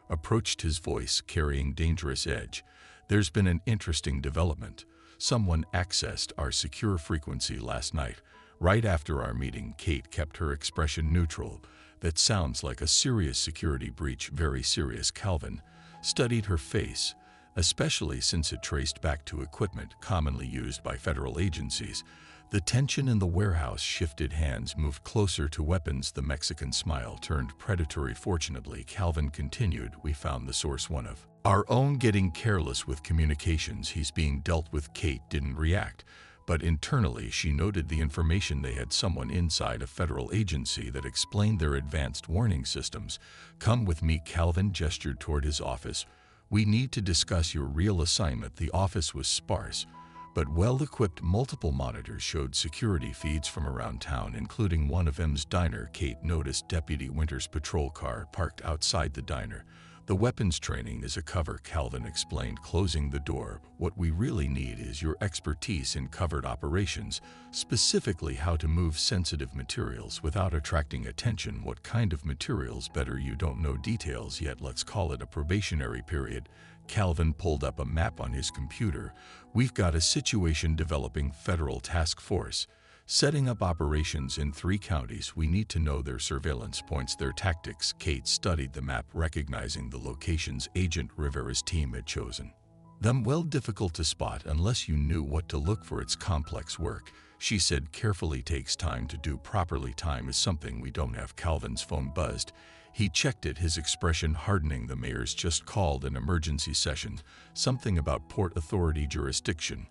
approached, his voice carrying dangerous edge. "There's been an interesting development. Someone accessed our secure frequency last night, right after our meeting." Kate kept her expression neutral. "That sounds like a serious security breach." "Very serious." Calvin studied her face. especially since it traced back to equipment commonly used by federal agencies. The tension in the warehouse shifted. Hands moved closer to weapons. The Mexican smile turned predatory. Fortunately, Calvin continued, we found the source, one of our own, getting careless with communications. He's being dealt with. Kate didn't react, but internally she noted the information. They had someone inside a federal agency that explained their advanced warning systems. Come with me. Calvin gestured toward his office. We need to discuss your real assignment. The office was sparse, but well-equipped. Multiple monitors showed security feeds from around town, including one of M's diner. Kate noticed Deputy Winter's patrol car parked outside the diner. The weapons training is a cover, Calvin explained, closing the door. What we really need is your expertise in covert operations, specifically how to move sensitive materials without attracting attention. What kind of materials? Better you don't know details yet. Let's call it a probationary period. Calvin pulled up a map on his computer. We've got a situation developing. Federal task force setting up operations in 3 counties. We need to know their surveillance points, their tactics. Kate studied the map, recognizing the locations Agent Rivera's team had chosen. Them well, difficult to spot unless you knew what to look for. It's complex work, she said carefully. Takes time to do properly. Time is something we don't have. Calvin's phone buzzed. He checked it, his expression hardening. The mayor's just called an emergency session, something about Port Authority jurisdiction.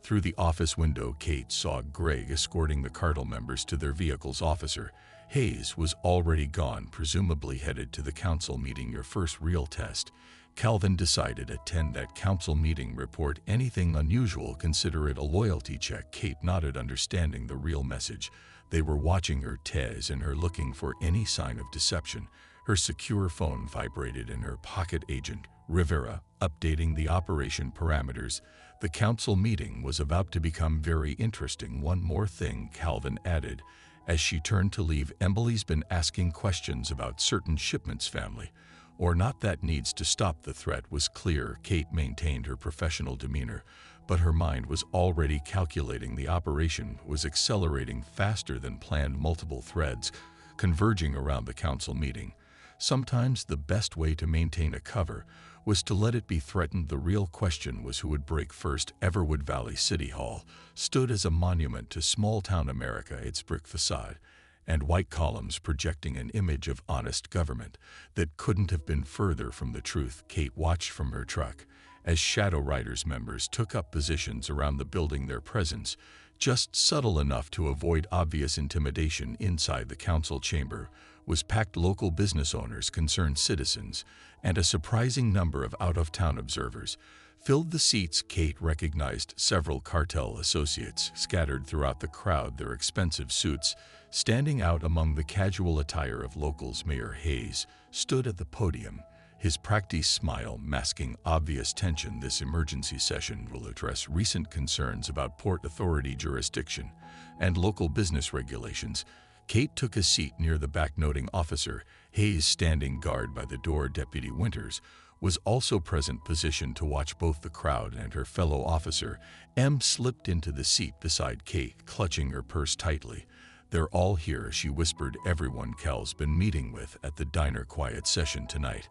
Through the office window, Kate saw Greg escorting the cartel members to their vehicles. Officer Hayes was already gone, presumably headed to the council meeting. Your first real test. Calvin decided. Attend that council meeting. Report anything unusual. Consider it a loyalty check. Kate nodded, understanding the real message. They were watching her, Tez and her, looking for any sign of deception. Her secure phone vibrated in her pocket. Agent Rivera, updating the operation parameters. The council meeting was about to become very interesting. One more thing, Calvin added, as she turned to leave. Emily's been asking questions about certain shipments. Family or not, that needs to stop. The threat was clear. Kate maintained her professional demeanor, but her mind was already calculating. The operation was accelerating faster than planned. Multiple threads converging around the council meeting. Sometimes the best way to maintain a cover was to let it be threatened. The real question was who would break first. Everwood Valley City Hall stood as a monument to small-town America, its brick facade and white columns projecting an image of honest government that couldn't have been further from the truth. Kate watched from her truck as Shadow Riders members took up positions around the building, their presence just subtle enough to avoid obvious intimidation. Inside the council chamber was packed. Local business owners, concerned citizens, and a surprising number of out-of-town observers filled the seats. Kate recognized several cartel associates scattered throughout the crowd, their expensive suits standing out among the casual attire of locals. Mayor Hayes stood at the podium, his practiced smile masking obvious tension. This emergency session will address recent concerns about Port Authority jurisdiction and local business regulations. Kate took a seat near the back, noting Officer Hayes standing guard by the door. Deputy Winters was also present, positioned to watch both the crowd and her fellow officer. M slipped into the seat beside Kate, clutching her purse tightly. They're all here, she whispered. Everyone Cal's been meeting with at the diner. Quiet session tonight.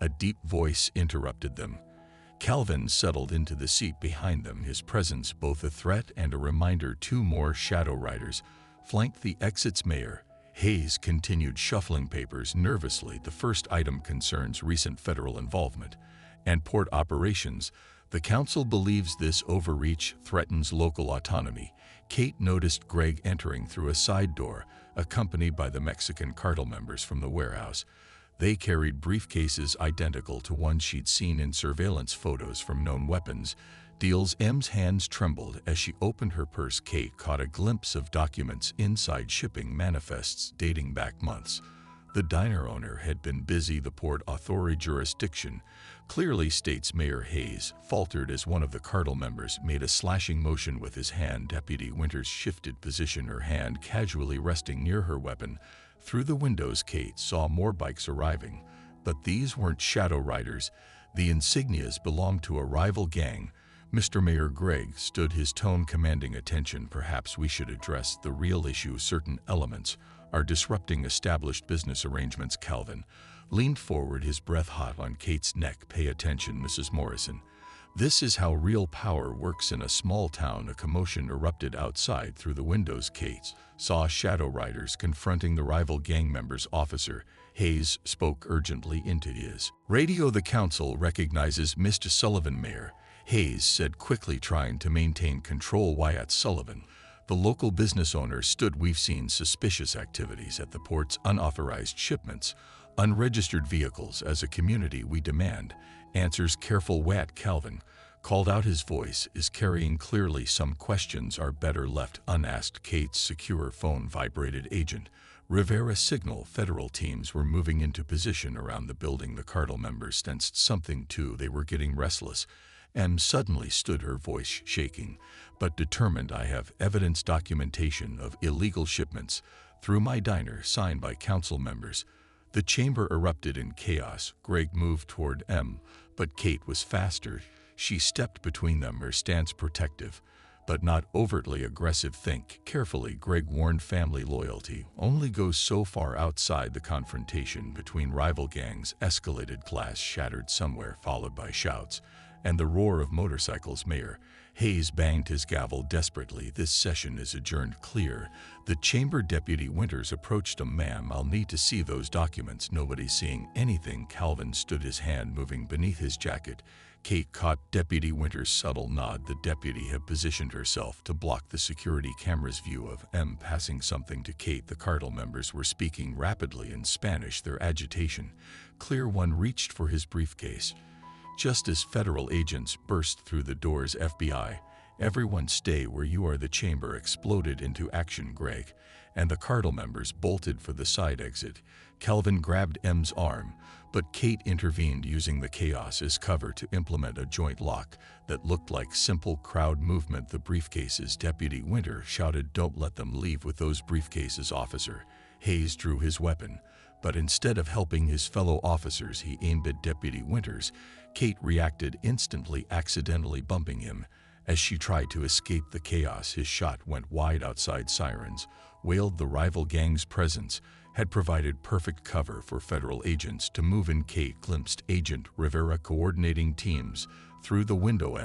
A deep voice interrupted them. Calvin settled into the seat behind them, his presence both a threat and a reminder. 2 more Shadow Riders flanked the exits. Mayor Hayes continued shuffling papers nervously. The first item concerns recent federal involvement and port operations. The council believes this overreach threatens local autonomy. Kate noticed Greg entering through a side door, accompanied by the Mexican cartel members from the warehouse. They carried briefcases identical to ones she'd seen in surveillance photos from known weapons deals. M's hands trembled as she opened her purse. Kate caught a glimpse of documents inside, shipping manifests dating back months. The diner owner had been busy. The Port Authority jurisdiction clearly states. Mayor Hayes faltered as one of the cartel members made a slashing motion with his hand. Deputy Winters shifted position, her hand casually resting near her weapon. Through the windows, Kate saw more bikes arriving, but these weren't Shadow Riders. The insignias belonged to a rival gang. Mr. Mayor, Greg stood, his tone commanding attention. Perhaps we should address the real issue. Certain elements are disrupting established business arrangements. Calvin leaned forward, his breath hot on Kate's neck. Pay attention, Mrs. Morrison. This is how real power works in a small town. A commotion erupted outside through the windows. Kate saw shadow riders confronting the rival gang members. Officer Hayes spoke urgently into his radio. The council recognizes Mr. Sullivan. Mayor Hayes said quickly, trying to maintain control. Wyatt Sullivan, the local business owner, stood. We've seen suspicious activities at the ports, unauthorized shipments, unregistered vehicles. As a community, we demand answers. Careful. Wyatt Calvin called out. His voice is carrying clearly. Some questions are better left unasked. Kate's secure phone vibrated. Agent Rivera signal. Federal teams were moving into position around the building. The cartel members sensed something too. They were getting restless. Suddenly stood, her voice shaking but determined. I have evidence, documentation of illegal shipments through my diner, signed by council members. The chamber erupted in chaos. Greg moved toward but Kate was faster. She stepped between them, her stance protective, but not overtly aggressive. Think carefully, Greg warned. Family loyalty only goes so far. Outside, the confrontation between rival gangs escalated. Glass shattered somewhere, followed by shouts and the roar of motorcycles. Mayor Hayes banged his gavel desperately. This session is adjourned. Clear the chamber. Deputy Winters approached him. Ma'am, I'll need to see those documents. Nobody's seeing anything. Calvin stood, his hand moving beneath his jacket. Kate caught Deputy Winters' subtle nod. The deputy had positioned herself to block the security camera's view of passing something to Kate. The cartel members were speaking rapidly in Spanish, their agitation clear. One reached for his briefcase just as federal agents burst through the doors. FBI, everyone stay where you are. The chamber exploded into action. Greg and the cartel members bolted for the side exit. Calvin grabbed M's arm, but Kate intervened, using the chaos as cover to implement a joint lock that looked like simple crowd movement. The briefcases. Deputy Winter shouted, don't let them leave with those briefcases. Officer Hayes drew his weapon, but instead of helping his fellow officers, he aimed at Deputy Winters. Kate reacted instantly, accidentally bumping him. As she tried to escape the chaos, his shot went wide. Outside, sirens wailed. The rival gang's presence had provided perfect cover for federal agents to move in. Kate glimpsed Agent Rivera coordinating teams through the window.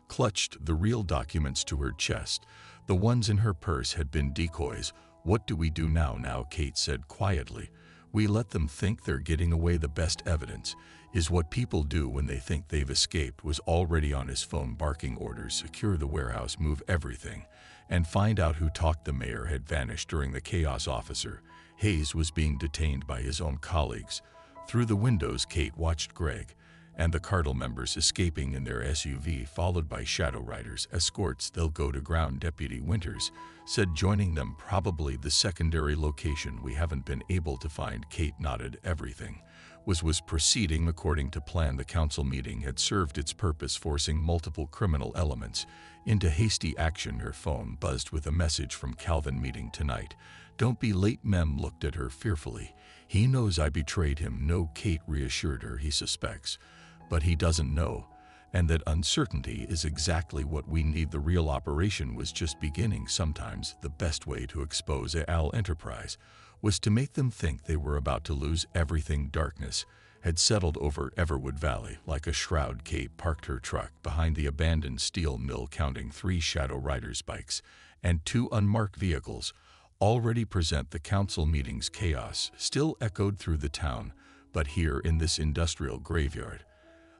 Clutched the real documents to her chest. The ones in her purse had been decoys. What do we do now? Now, Kate said quietly. We let them think they're getting away. The best evidence is what people do when they think they've escaped. Was already on his phone barking orders. Secure the warehouse, move everything, and find out who talked. The mayor had vanished during the chaos. Officer Hayes was being detained by his own colleagues. Through the windows, Kate watched Greg and the cartel members escaping in their SUV, followed by shadow riders. Escorts. They'll go to ground, Deputy Winters said, joining them. Probably the secondary location we haven't been able to find. Kate nodded. Everything was proceeding according to plan. The council meeting had served its purpose, forcing multiple criminal elements into hasty action. Her phone buzzed with a message from Calvin. Meeting tonight. Don't be late. Mem looked at her fearfully. He knows I betrayed him. No, Kate reassured her. He suspects, but he doesn't know, and that uncertainty is exactly what we need. The real operation was just beginning. Sometimes the best way to expose an enterprise was to make them think they were about to lose everything. Darkness had settled over Everwood Valley like a shroud. Kate parked her truck behind the abandoned steel mill, counting 3 shadow riders' bikes and 2 unmarked vehicles. Already present. The council meeting's chaos still echoed through the town, but here in this industrial graveyard,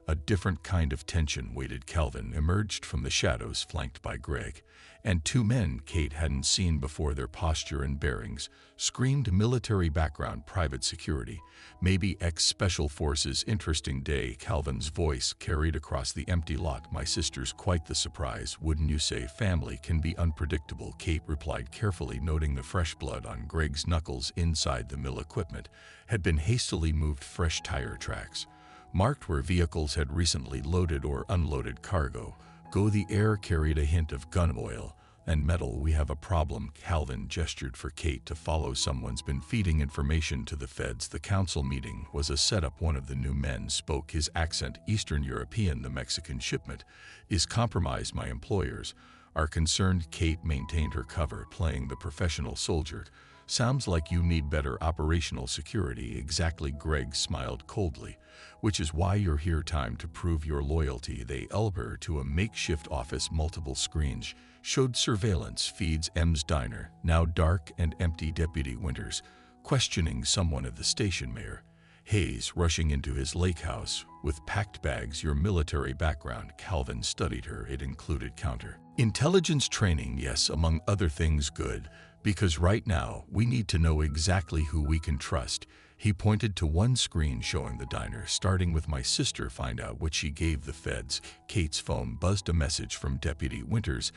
a different kind of tension waited. Calvin emerged from the shadows, flanked by Greg and 2 men Kate hadn't seen before. Their posture and bearings screamed military background, private security, maybe ex-special forces. Interesting day, Calvin's voice carried across the empty lot. My sister's quite the surprise, wouldn't you say? Family can be unpredictable, Kate replied, carefully noting the fresh blood on Greg's knuckles. Inside, the mill equipment had been hastily moved. Fresh tire tracks marked where vehicles had recently loaded or unloaded cargo. The air carried a hint of gun oil and metal. We have a problem. Calvin gestured for Kate to follow. Someone's been feeding information to the feds. The council meeting was a setup. One of the new men spoke, his accent Eastern European. The Mexican shipment is compromised. My employers are concerned. Kate maintained her cover, playing the professional soldier. Sounds like you need better operational security. Exactly, Greg smiled coldly. Which is why you're here. Time to prove your loyalty. They elbowed her to a makeshift office. Multiple screens showed surveillance feeds. M's diner, now dark and empty. Deputy Winters questioning someone at the station. Mayor Hayes rushing into his lake house with packed bags. Your military background. Calvin studied her. It included counter intelligence training. Yes, among other things. Good, because right now we need to know exactly who we can trust. He pointed to one screen showing the diner, starting with my sister. Find out what she gave the feds. Kate's phone buzzed. A message from Deputy Winters.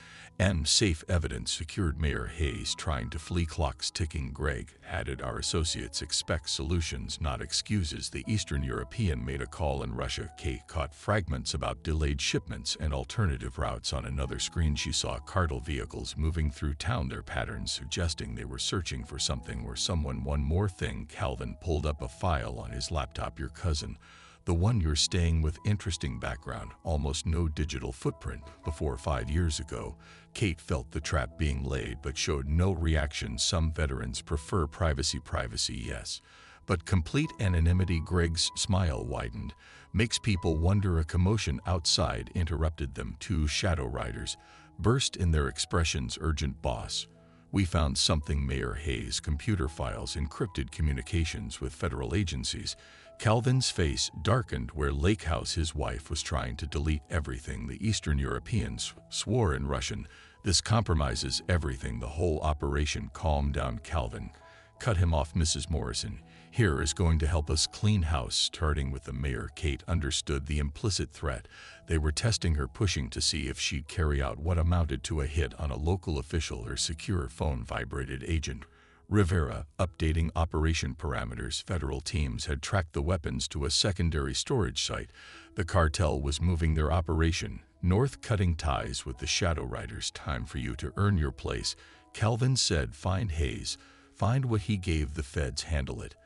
Safe evidence secured. Mayor Hayes trying to flee. Clocks ticking. Greg added, our associates expect solutions, not excuses. The Eastern European made a call in Russia. Kate caught fragments about delayed shipments and alternative routes. On another screen she saw cartel vehicles moving through town, their patterns suggesting they were searching for something or someone. One more thing. Calvin pulled up a file on his laptop. Your cousin, the one you're staying with. Interesting background. Almost no digital footprint. Before 5 years ago, Kate felt the trap being laid but showed no reaction. Some veterans prefer privacy. Privacy, yes, but complete anonymity. Greg's smile widened. Makes people wonder. A commotion outside interrupted them. Two shadow riders burst in, their expressions urgent. Boss, we found something. Mayor Hayes, computer files, encrypted communications with federal agencies. Calvin's face darkened. Where Lake House, his wife was trying to delete everything. The Eastern Europeans swore in Russian. This compromises everything, the whole operation. Calm down, Calvin cut him off. Mrs. Morrison here is going to help us clean house, starting with the mayor. Kate understood the implicit threat. They were testing her, pushing to see if she'd carry out what amounted to a hit on a local official. Her secure phone vibrated. Agent Rivera updating operation parameters. Federal teams had tracked the weapons to a secondary storage site. The cartel was moving their operation north, cutting ties with the Shadow Riders. Time for you to earn your place, Calvin said. Find Hayes, find what he gave the feds, handle it.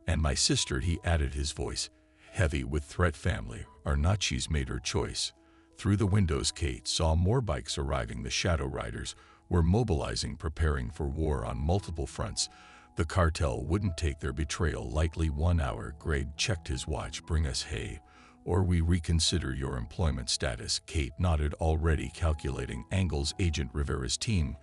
And my sister, he added, his voice heavy with threat. Family or not, she's made her choice. Through the windows, Kate saw more bikes arriving. The Shadow Riders were mobilizing, preparing for war on multiple fronts. The cartel wouldn't take their betrayal lightly. 1 hour. Greg checked his watch. Bring us hay, or we reconsider your employment status. Kate nodded, already calculating angles. Agent Rivera's team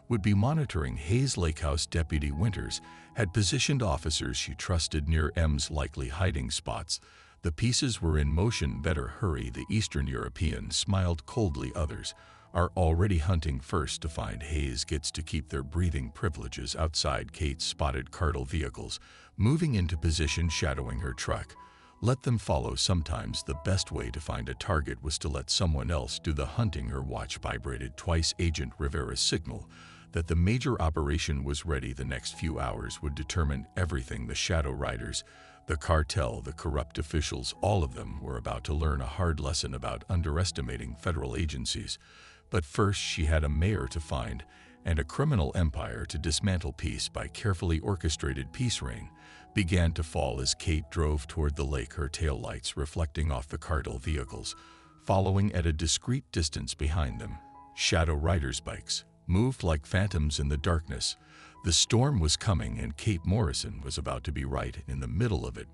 would be monitoring Hayes' Lake House. Deputy Winters had positioned officers she trusted near M's likely hiding spots. The pieces were in motion. Better hurry. The Eastern European smiled coldly. Others are already hunting. First to find Hayes gets to keep their breathing privileges. Outside, Kate spotted cartel vehicles moving into position, shadowing her truck. Let them follow. Sometimes the best way to find a target was to let someone else do the hunting. Her watch vibrated twice. Agent Rivera's signal that the major operation was ready. The next few hours would determine everything. The Shadow Riders, the cartel, the corrupt officials, all of them were about to learn a hard lesson about underestimating federal agencies. But first she had a mayor to find and a criminal empire to dismantle. Piece by carefully orchestrated peace rain began to fall as Kate drove toward the lake, her taillights reflecting off the cartel vehicles, following at a discreet distance behind them. Shadow Riders' bikes moved like phantoms in the darkness. The storm was coming, and Kate Morrison was about to be right in the middle of it.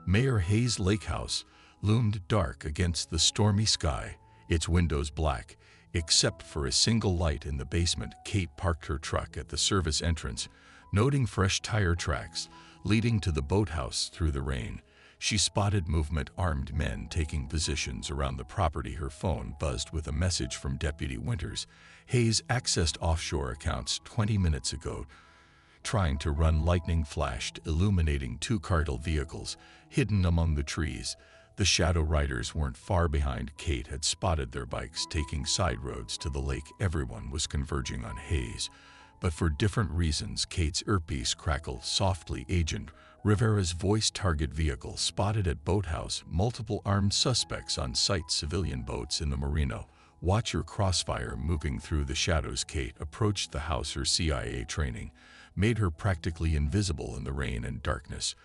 Mayor Hayes' Lake House loomed dark against the stormy sky, its windows black, except for a single light in the basement. Kate parked her truck at the service entrance, noting fresh tire tracks leading to the boathouse. Through the rain, she spotted movement, armed men taking positions around the property. Her phone buzzed with a message from Deputy Winters. Hayes accessed offshore accounts 20 minutes ago, trying to run. Lightning flashed, illuminating two cartel vehicles hidden among the trees. The Shadow Riders weren't far behind. Kate had spotted their bikes taking side roads to the lake. Everyone was converging on Hayes, but for different reasons. Kate's earpiece crackled softly. Agent Rivera's voice, target vehicle spotted at boathouse, multiple armed suspects on site, civilian boats in the marina. Watch your crossfire. Moving through the shadows, Kate approached the house. Her CIA training made her practically invisible in the rain and darkness.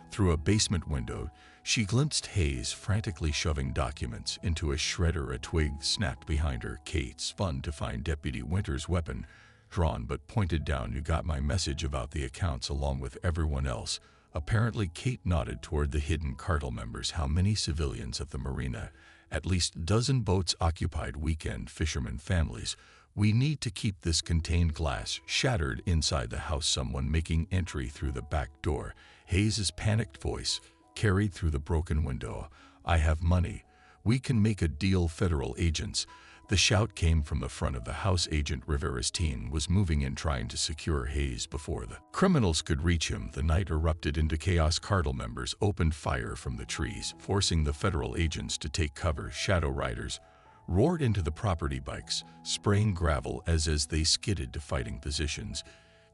Through a basement window, she glimpsed Hayes frantically shoving documents into a shredder. A twig snapped behind her. Kate spun to find Deputy Winters' weapon drawn but pointed down. You got my message about the accounts along with everyone else. Apparently, Kate nodded toward the hidden cartel members. How many civilians at the marina? At least a dozen boats occupied weekend fishermen families. We need to keep this contained. Glass shattered inside the house. Someone making entry through the back door. Hayes' panicked voice carried through the broken window. I have money. We can make a deal. Federal agents. The shout came from the front of the house. Agent Rivera's team was moving in, trying to secure Hayes before the criminals could reach him. The night erupted into chaos. Cartel members opened fire from the trees, forcing the federal agents to take cover. Shadow riders roared into the property bikes, spraying gravel as they skidded to fighting positions.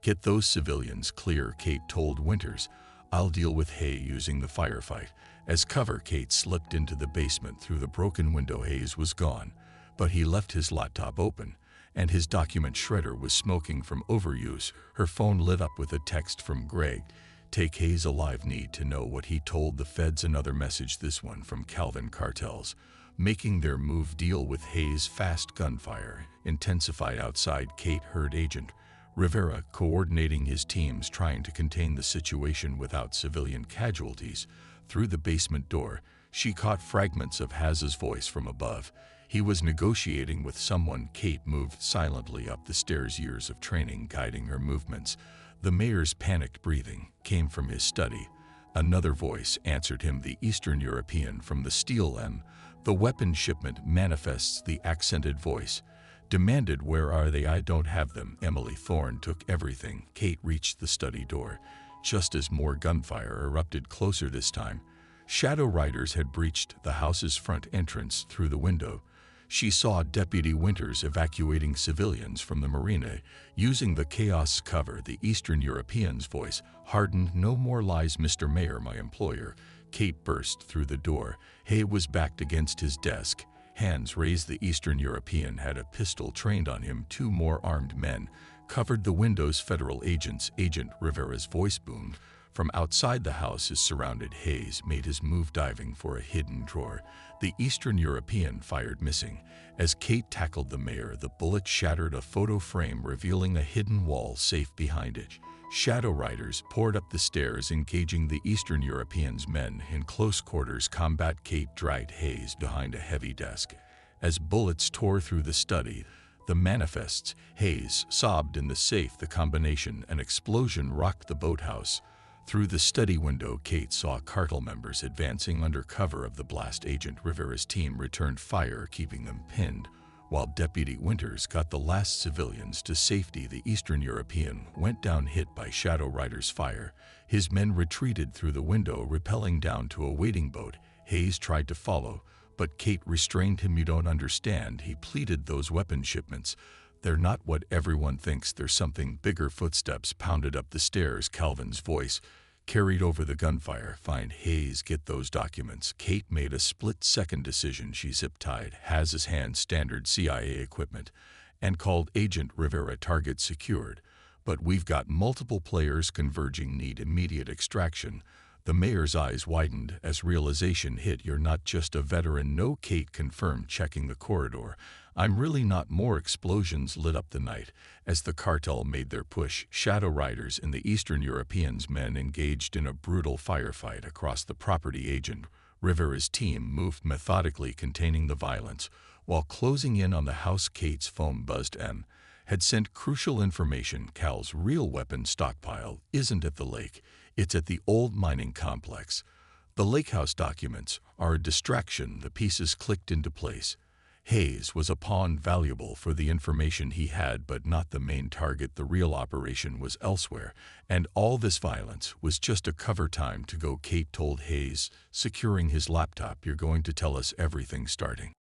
Get those civilians clear, Kate told Winters. I'll deal with Hay using the firefight. As cover, Kate slipped into the basement through the broken window. Hayes was gone, but he left his laptop open, and his document shredder was smoking from overuse. Her phone lit up with a text from Greg. Take Hayes alive. Need to know what he told the feds. Another message, this one from Calvin. Cartels making their move. Deal with Hayes. Fast gunfire intensified outside. Kate heard Agent Rivera coordinating his teams, trying to contain the situation without civilian casualties. Through the basement door, she caught fragments of Haz's voice from above. He was negotiating with someone. Kate moved silently up the stairs, years of training guiding her movements. The mayor's panicked breathing came from his study. Another voice answered him, the Eastern European from the Steel M. The weapon shipment manifests. The accented voice demanded, where are they? I don't have them. Emily Thorne took everything. Kate reached the study door just as more gunfire erupted closer. This time, shadow riders had breached the house's front entrance through the window. She saw Deputy Winters evacuating civilians from the marina, using the chaos cover. The Eastern European's voice hardened. No more lies, Mr. Mayor, my employer. Kate burst through the door. Hay was backed against his desk, hands raised. The Eastern European had a pistol trained on him. Two more armed men covered the windows. Federal agents. Agent Rivera's voice boomed from outside the house. Is surrounded. Hayes made his move, diving for a hidden drawer. The Eastern European fired, missing. As Kate tackled the mayor, the bullet shattered a photo frame, revealing a hidden wall safe behind it. Shadow riders poured up the stairs, engaging the Eastern European's men in close quarters combat. Kate dragged Hayes behind a heavy desk. As bullets tore through the study, the manifests, Hayes sobbed in the safe. The combination, an explosion, rocked the boathouse. Through the study window, Kate saw cartel members advancing under cover of the blast. Agent Rivera's team returned fire, keeping them pinned, while Deputy Winters got the last civilians to safety. The Eastern European went down, hit by Shadow Rider's fire. His men retreated through the window, rappelling down to a waiting boat. Hayes tried to follow, but Kate restrained him. You don't understand, he pleaded. Those weapon shipments, they're not what everyone thinks. There's something bigger. Footsteps pounded up the stairs. Calvin's voice carried over the gunfire. Find Hayes, get those documents. Kate made a split-second decision. She zip-tied Haz's hand, standard CIA equipment, and called Agent Rivera. Target secured, but we've got multiple players converging. Need immediate extraction. The mayor's eyes widened as realization hit. You're not just a veteran. No, Kate confirmed, checking the corridor. I'm really not. More explosions lit up the night as the cartel made their push. Shadow Riders and the Eastern Europeans' men engaged in a brutal firefight across the property. Agent Rivera's team moved methodically, containing the violence while closing in on the house. Kate's phone buzzed. M had sent crucial information. Cal's real weapon stockpile isn't at the lake. It's at the old mining complex. The lake house documents are a distraction. The pieces clicked into place. Hayes was a pawn, valuable for the information he had, but not the main target. The real operation was elsewhere, and all this violence was just a cover. Time to go, Kate told Hayes, securing his laptop. You're going to tell us everything starting